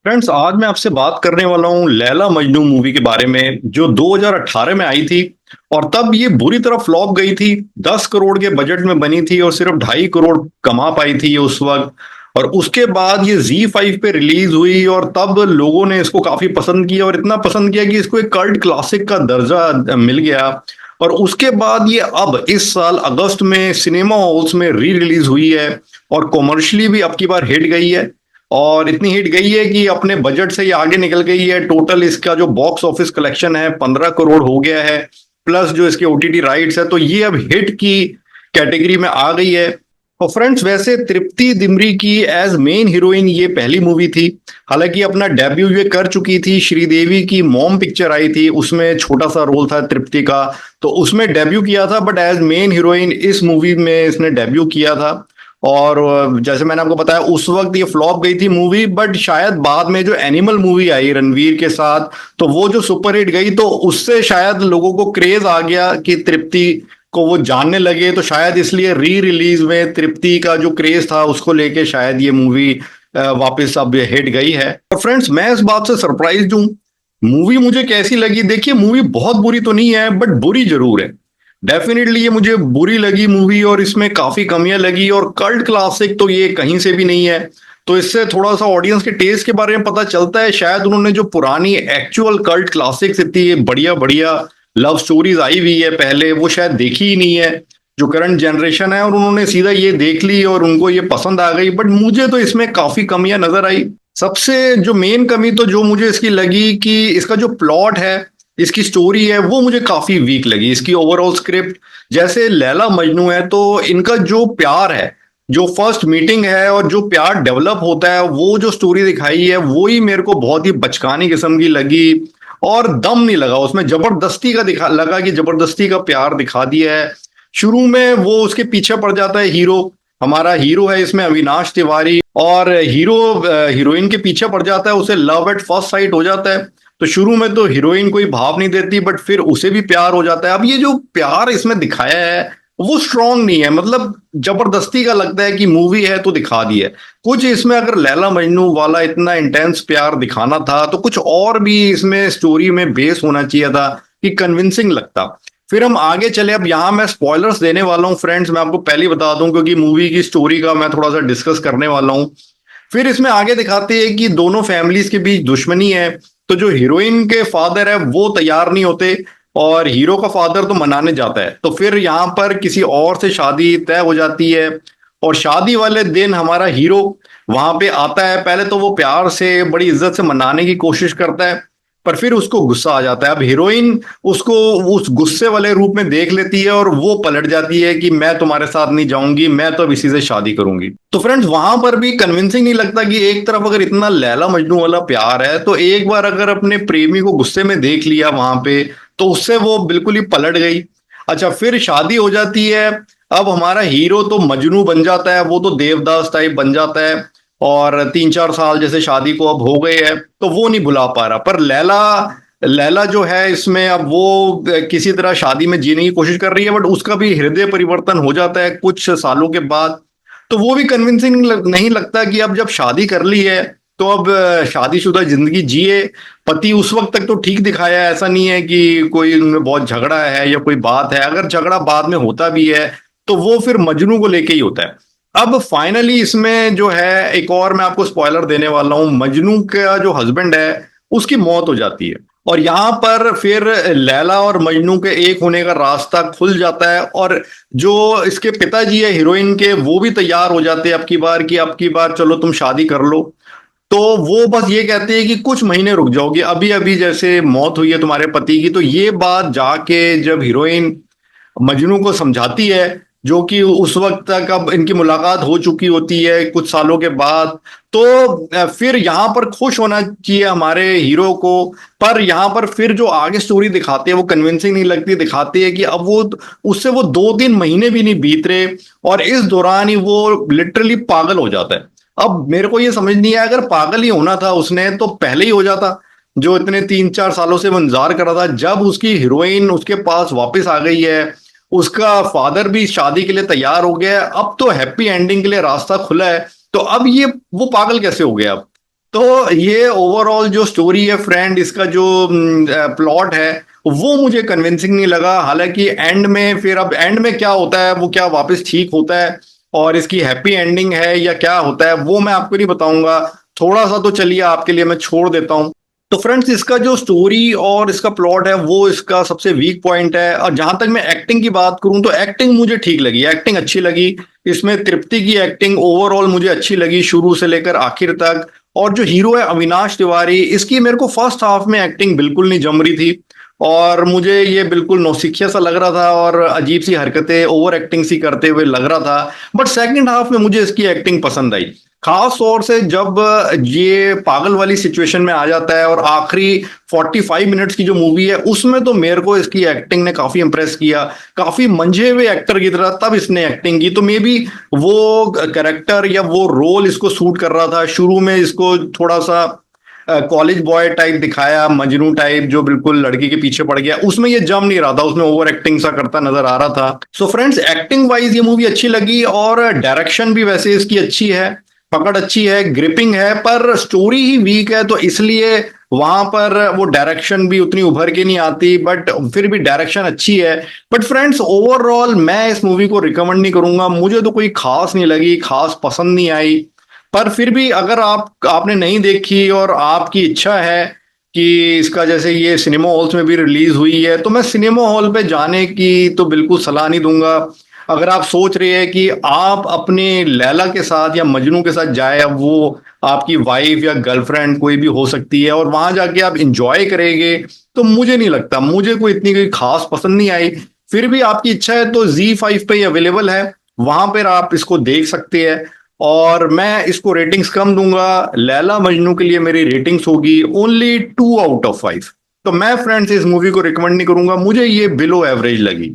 Friends, आज मैं आपसे बात करने वाला हूँ लैला मजनू मूवी के बारे में जो 2018 में आई थी। और तब ये बुरी तरह फ्लॉप गई थी। 10 करोड़ के बजट में बनी थी और सिर्फ 2.5 करोड़ कमा पाई थी ये उस वक्त। और उसके बाद ये Z5 पे रिलीज हुई और तब लोगों ने इसको काफी पसंद किया और इतना पसंद किया कि इसको एक कल्ट क्लासिक का दर्जा मिल गया। और उसके बाद ये अब इस साल अगस्त में सिनेमा हॉल्स में री रिलीज हुई है और कॉमर्शियली भी अब की बार हिट गई है। और इतनी हिट गई है कि अपने बजट से ये आगे निकल गई है। टोटल इसका जो बॉक्स ऑफिस कलेक्शन है 15 करोड़ हो गया है, प्लस जो इसके OTT राइट्स है, तो ये अब हिट की कैटेगरी में आ गई है। और फ्रेंड्स, वैसे तृप्ति दिमरी की एज मेन हीरोइन ये पहली मूवी थी। हालांकि अपना डेब्यू ये कर चुकी थी, श्रीदेवी की मॉम पिक्चर आई थी, उसमें छोटा सा रोल था तृप्ति का, तो उसमें डेब्यू किया था। बट एज मेन हीरोइन इस मूवी में इसने डेब्यू किया था। और जैसे मैंने आपको बताया उस वक्त ये फ्लॉप गई थी मूवी, बट शायद बाद में जो एनिमल मूवी आई रणवीर के साथ, तो वो जो सुपरहिट गई, तो उससे शायद लोगों को क्रेज आ गया कि तृप्ति को वो जानने लगे, तो शायद इसलिए री रिलीज में तृप्ति का जो क्रेज था उसको लेके शायद ये मूवी वापस अब हिट गई है। और फ्रेंड्स, मैं इस बात से सरप्राइज हूँ। मूवी मुझे कैसी लगी, देखिए मूवी बहुत बुरी तो नहीं है बट बुरी जरूर है। डेफिनेटली ये मुझे बुरी लगी मूवी और इसमें काफी कमियां लगी। और कल्ट क्लासिक तो ये कहीं से भी नहीं है। तो इससे थोड़ा सा ऑडियंस के टेस्ट के बारे में पता चलता है, शायद उन्होंने जो पुरानी एक्चुअल कल्ट क्लासिक्स इतनी बढ़िया बढ़िया लव स्टोरीज आई हुई है पहले, वो शायद देखी ही नहीं है जो करंट जनरेशन है, और उन्होंने सीधा ये देख ली और उनको ये पसंद आ गई। बट मुझे तो इसमें काफी कमियां नजर आई। सबसे जो मेन कमी तो जो मुझे इसकी लगी कि इसका जो प्लॉट है, इसकी स्टोरी है, वो मुझे काफी वीक लगी। इसकी ओवरऑल स्क्रिप्ट, जैसे लैला मजनू है तो इनका जो प्यार है, जो फर्स्ट मीटिंग है और जो प्यार डेवलप होता है, वो जो स्टोरी दिखाई है वो ही मेरे को बहुत ही बचकानी किस्म की लगी। और दम नहीं लगा उसमें, जबरदस्ती का दिखा लगा कि जबरदस्ती का प्यार दिखा दिया है। शुरू में वो उसके पीछे पड़ जाता है हीरो, हमारा हीरो है इसमें अविनाश तिवारी, और हीरो हीरोइन के पीछे पड़ जाता है, उसे लव एट फर्स्ट साइट हो जाता है। तो शुरू में तो हीरोइन कोई भाव नहीं देती, बट फिर उसे भी प्यार हो जाता है। अब ये जो प्यार इसमें दिखाया है वो स्ट्रांग नहीं है, मतलब जबरदस्ती का लगता है कि मूवी है तो दिखा दी है। कुछ इसमें अगर लैला मजनू वाला इतना इंटेंस प्यार दिखाना था तो कुछ और भी इसमें स्टोरी में बेस होना चाहिए था कि कन्विंसिंग लगता। फिर हम आगे चले। अब यहाँ मैं स्पॉयलर्स देने वाला हूँ फ्रेंड्स, मैं आपको पहले ही बता दूं, क्योंकि मूवी की स्टोरी का मैं थोड़ा सा डिस्कस करने वाला हूँ। फिर इसमें आगे दिखाते हैं कि दोनों फैमिलीज के बीच दुश्मनी है। तो जो हीरोइन के फादर है वो तैयार नहीं होते और हीरो का फादर तो मनाने जाता है। तो फिर यहाँ पर किसी और से शादी तय हो जाती है। और शादी वाले दिन हमारा हीरो वहां पे आता है। पहले तो वो प्यार से बड़ी इज्जत से मनाने की कोशिश करता है, पर फिर उसको गुस्सा आ जाता है। अब हीरोइन उसको उस गुस्से वाले रूप में देख लेती है और वो पलट जाती है कि मैं तुम्हारे साथ नहीं जाऊंगी, मैं तो अब इसी से शादी करूंगी। तो फ्रेंड्स, वहां पर भी कन्विंसिंग नहीं लगता कि एक तरफ अगर इतना लैला मजनू वाला प्यार है तो एक बार अगर अपने प्रेमी को गुस्से में देख लिया वहां पे, तो उससे वो बिल्कुल ही पलट गई। अच्छा, फिर शादी हो जाती है। अब हमारा हीरो तो मजनू बन जाता है, वो तो देवदास टाइप बन जाता है। और 3-4 साल जैसे शादी को अब हो गए हैं तो वो नहीं भुला पा रहा। पर लैला लैला जो है इसमें, अब वो किसी तरह शादी में जीने की कोशिश कर रही है, बट उसका भी हृदय परिवर्तन हो जाता है कुछ सालों के बाद। तो वो भी कन्विंसिंग नहीं लगता कि अब जब शादी कर ली है तो अब शादीशुदा जिंदगी जिए। पति उस वक्त तक तो ठीक दिखाया है, ऐसा नहीं है कि कोई उनमें बहुत झगड़ा है या कोई बात है। अगर झगड़ा बाद में होता भी है तो वो फिर मजनू को लेके ही होता है। अब फाइनली इसमें जो है, एक और मैं आपको स्पॉइलर देने वाला हूं, मजनू का जो हस्बैंड है उसकी मौत हो जाती है। और यहाँ पर फिर लैला और मजनू के एक होने का रास्ता खुल जाता है। और जो इसके पिताजी है हीरोइन के, वो भी तैयार हो जाते हैं अब की बार चलो तुम शादी कर लो। तो वो बस ये कहते हैं कि कुछ महीने रुक जाओगे, अभी अभी जैसे मौत हुई है तुम्हारे पति की। तो ये बात जाके जब हीरोइन मजनू को समझाती है, जो कि उस वक्त तक अब इनकी मुलाकात हो चुकी होती है कुछ सालों के बाद, तो फिर यहाँ पर खुश होना चाहिए हमारे हीरो को। पर यहाँ पर फिर जो आगे स्टोरी दिखाते हैं वो कन्विंसिंग नहीं लगती। दिखाती है कि अब वो उससे वो 2-3 महीने भी नहीं बीत रहे और इस दौरान ही वो लिटरली पागल हो जाता है। अब मेरे को ये समझ नहीं आया, अगर पागल ही होना था उसने तो पहले ही हो जाता, जो इतने 3-4 सालों से वो इंतजार कर रहा था। जब उसकी हीरोइन उसके पास वापस आ गई है, उसका फादर भी शादी के लिए तैयार हो गया है, अब तो हैप्पी एंडिंग के लिए रास्ता खुला है, तो अब ये वो पागल कैसे हो गया अब? तो ये ओवरऑल जो स्टोरी है फ्रेंड, इसका जो प्लॉट है वो मुझे कन्विंसिंग नहीं लगा। हालांकि एंड में, फिर अब एंड में क्या होता है, वो क्या वापस ठीक होता है और इसकी हैप्पी एंडिंग है या क्या होता है, वो मैं आपको नहीं बताऊंगा। थोड़ा सा तो चलिए आपके लिए मैं छोड़ देता हूँ। तो फ्रेंड्स, इसका जो स्टोरी और इसका प्लॉट है वो इसका सबसे वीक पॉइंट है। और जहां तक मैं एक्टिंग की बात करूं तो एक्टिंग मुझे ठीक लगी, एक्टिंग अच्छी लगी। इसमें तृप्ति की एक्टिंग ओवरऑल मुझे अच्छी लगी शुरू से लेकर आखिर तक। और जो हीरो है अविनाश तिवारी, इसकी मेरे को फर्स्ट हाफ में एक्टिंग बिल्कुल नहीं जम रही थी और मुझे ये बिल्कुल नौसिखिया सा लग रहा था और अजीब सी हरकतें ओवर एक्टिंग सी करते हुए लग रहा था। बट सेकंड हाफ में मुझे इसकी एक्टिंग पसंद आई, खास तौर से जब ये पागल वाली सिचुएशन में आ जाता है। और आखिरी 45 मिनट्स की जो मूवी है उसमें तो मेरे को इसकी एक्टिंग ने काफी इंप्रेस किया। काफी मंझे हुए एक्टर की तरह तब इसने एक्टिंग की, तो मे बी वो कैरेक्टर या वो रोल इसको सूट कर रहा था। शुरू में इसको थोड़ा सा कॉलेज बॉय टाइप दिखाया, मजनू टाइप जो बिल्कुल लड़की के पीछे पड़ गया, उसमें ये जम नहीं रहा था, उसमें ओवर एक्टिंग सा करता नजर आ रहा था। सो फ्रेंड्स, एक्टिंग वाइज ये मूवी अच्छी लगी और डायरेक्शन भी वैसे इसकी अच्छी है, पकड़ अच्छी है, ग्रिपिंग है। पर स्टोरी ही वीक है, तो इसलिए वहां पर वो डायरेक्शन भी उतनी उभर के नहीं आती। बट फिर भी डायरेक्शन अच्छी है। बट फ्रेंड्स, ओवरऑल मैं इस मूवी को रिकमेंड नहीं करूंगा, मुझे तो कोई खास नहीं लगी, खास पसंद नहीं आई। पर फिर भी अगर आपने नहीं देखी और आपकी इच्छा है कि इसका, जैसे ये सिनेमा हॉल्स में भी रिलीज हुई है, तो मैं सिनेमा हॉल पे जाने की तो बिल्कुल सलाह नहीं दूंगा। अगर आप सोच रहे हैं कि आप अपने लैला के साथ या मजनू के साथ जाए, अब वो आपकी वाइफ या गर्लफ्रेंड कोई भी हो सकती है, और वहां जाके आप इंजॉय करेंगे, तो मुझे नहीं लगता, मुझे कोई इतनी कोई खास पसंद नहीं आई। फिर भी आपकी इच्छा है तो Z5 पे अवेलेबल है, वहां पर आप इसको देख सकते हैं। और मैं इसको रेटिंग्स कम दूंगा, लैला मजनू के लिए मेरी रेटिंग्स होगी ओनली 2 आउट ऑफ 5। तो मैं फ्रेंड्स इस मूवी को रिकमेंड नहीं करूंगा, मुझे ये बिलो एवरेज लगी।